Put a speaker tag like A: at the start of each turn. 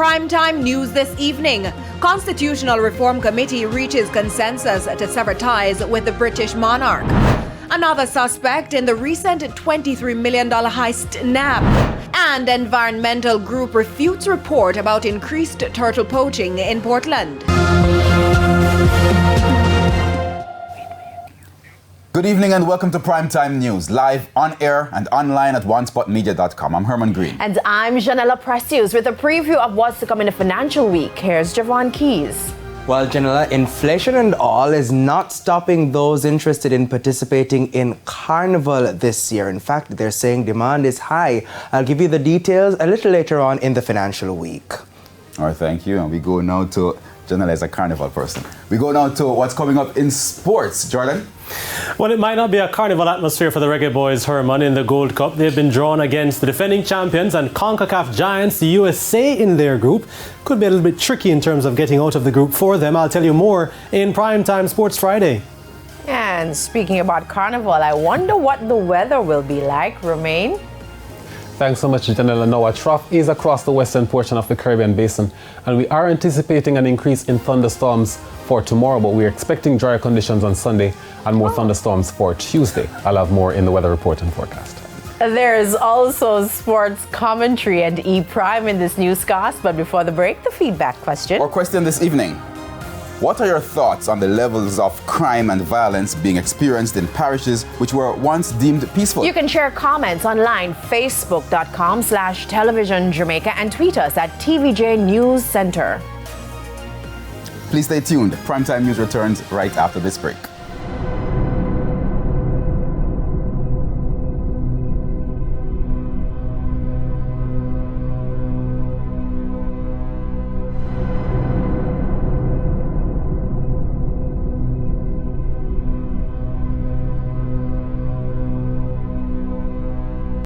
A: primetime news this evening. Constitutional Reform Committee reaches consensus to sever ties with the British monarch. Another suspect in the recent $23 million heist nabbed. And environmental group refutes report about increased turtle poaching in Portland.
B: Good evening and welcome to Primetime News, live on air and online at onespotmedia.com. I'm Herman Green.
C: And I'm Janella Precious with a preview of what's to come in the financial week. Here's Javon Keys.
D: Well, Janella, inflation and all is not stopping those interested in participating in Carnival this year. In fact, they're saying demand is high. I'll give you the details a little later on in the financial week.
B: All right, thank you. And we go now to Janella is a Carnival person. We go now to what's coming up in sports. Jordan?
E: Well, it might not be a carnival atmosphere for the Reggae Boys, Herman, in the Gold Cup. They've been drawn against the defending champions and CONCACAF giants, the USA, in their group. Could be a little bit tricky in terms of getting out of the group for them. I'll tell you more in Primetime Sports Friday.
C: And speaking about Carnival, I wonder what the weather will be like. Romain?
F: Thanks so much, Janella. Now, a trough is across the western portion of the Caribbean Basin, and we are anticipating an increase in thunderstorms for tomorrow, but we're expecting drier conditions on Sunday and more thunderstorms for Tuesday. I'll have more in the weather report and forecast.
C: There's also sports commentary and E-Prime in this newscast, but before the break, the feedback question.
B: Our question this evening: what are your thoughts on the levels of crime and violence being experienced in parishes which were once deemed peaceful?
C: You can share comments online, facebook.com/television Jamaica, and tweet us at TVJ News Center.
B: Please stay tuned. Primetime News returns right after this break.